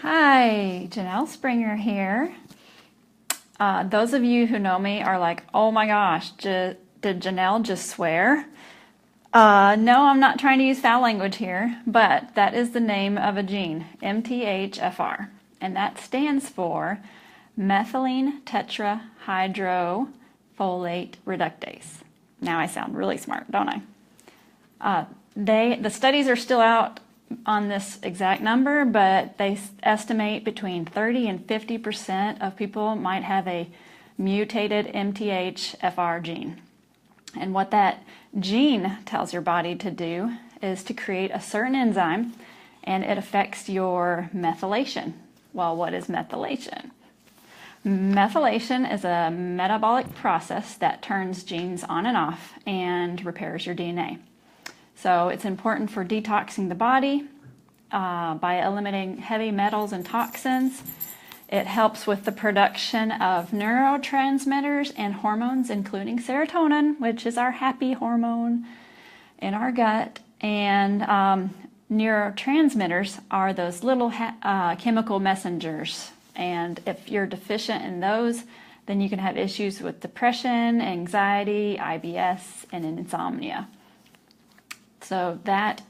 Hi, Janelle Springer here. Those of you who know me are like, oh my gosh, did Janelle just swear? No, I'm not trying to use foul language here, but that is the name of a gene, MTHFR, and that stands for methylene tetrahydrofolate reductase. Now I sound really smart, don't I? The studies are still out on this exact number, but they estimate between 30 and 50% of people might have a mutated MTHFR gene. And what that gene tells your body to do is to create a certain enzyme, and it affects your methylation. Well, what is methylation? Methylation is a metabolic process that turns genes on and off and repairs your DNA. So it's important for detoxing the body by eliminating heavy metals and toxins. It helps with the production of neurotransmitters and hormones, including serotonin, which is our happy hormone in our gut. And neurotransmitters are those little chemical messengers. And if you're deficient in those, then you can have issues with depression, anxiety, IBS, and insomnia. So that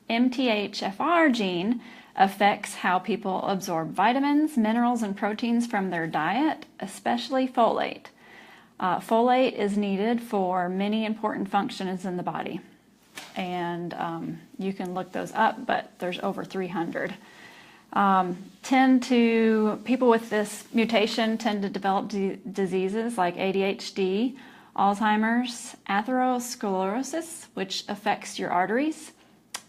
MTHFR gene affects how people absorb vitamins, minerals, and proteins from their diet, especially folate. Folate is needed for many important functions in the body. And you can look those up, but there's over 300. People with this mutation tend to develop diseases like ADHD, Alzheimer's, atherosclerosis, which affects your arteries,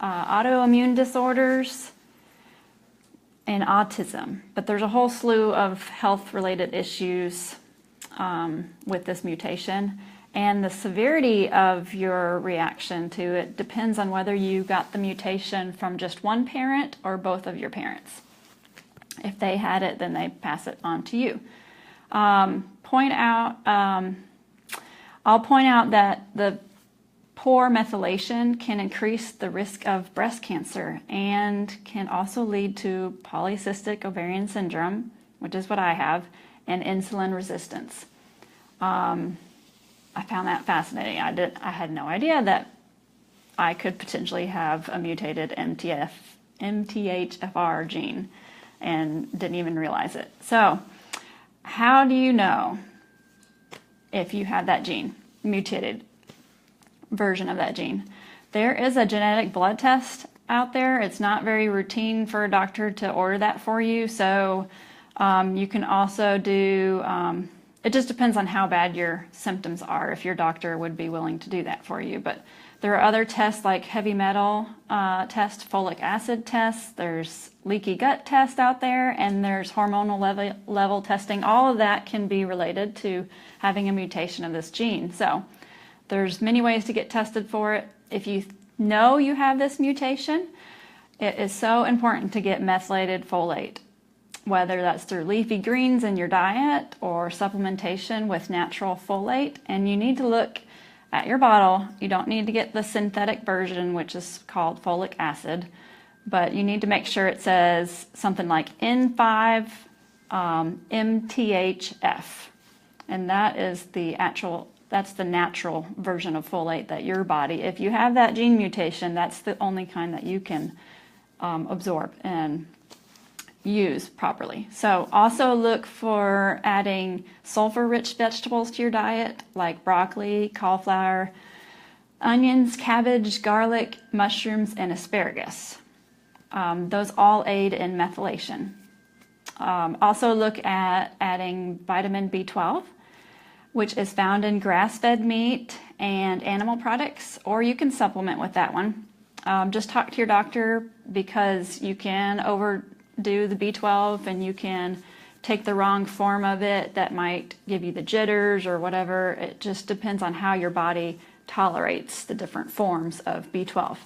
autoimmune disorders, and autism. But there's a whole slew of health-related issues with this mutation, and the severity of your reaction to it depends on whether you got the mutation from just one parent or both of your parents. If they had it, then they pass it on to you. I'll point out that the poor methylation can increase the risk of breast cancer and can also lead to polycystic ovarian syndrome, which is what I have, and insulin resistance. I found that fascinating. I had no idea that I could potentially have a mutated MTHFR gene and didn't even realize it. So, how do you know if you have that gene, mutated version of that gene? There is a genetic blood test out there. It's not very routine for a doctor to order that for you, so you can also do, it just depends on how bad your symptoms are, if your doctor would be willing to do that for you. But there are other tests like heavy metal test, folic acid tests, there's leaky gut test out there, and there's hormonal level testing. All of that can be related to having a mutation of this gene. So there's many ways to get tested for it. If you know you have this mutation, it is so important to get methylated folate, whether that's through leafy greens in your diet or supplementation with natural folate. And you need to look at your bottle. You don't need to get the synthetic version, which is called folic acid, but you need to make sure it says something like N5 MTHF, and that is that's the natural version of folate that your body, if you have that gene mutation, that's the only kind that you can absorb and use properly. So also look for adding sulfur-rich vegetables to your diet, like broccoli, cauliflower, onions, cabbage, garlic, mushrooms, and asparagus. Those all aid in methylation. Also look at adding vitamin B12, which is found in grass-fed meat and animal products, or you can supplement with that one. Just talk to your doctor, because you can overdo the B12 and you can take the wrong form of it that might give you the jitters or whatever. It just depends on how your body tolerates the different forms of B12.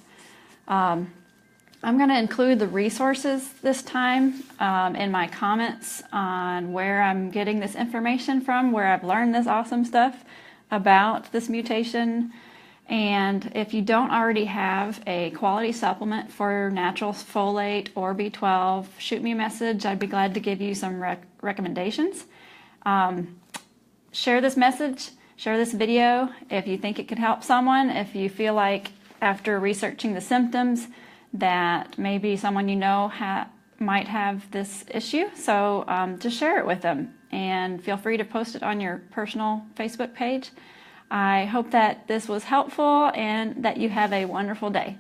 I'm going to include the resources this time in my comments on where I'm getting this information from, where I've learned this awesome stuff about this mutation And if you don't already have a quality supplement for natural folate or B12, shoot me a message. I'd be glad to give you some recommendations. Share this message, share this video if you think it could help someone, if you feel like after researching the symptoms that maybe someone you know might have this issue. So just share it with them, and feel free to post it on your personal Facebook page. I hope that this was helpful and that you have a wonderful day.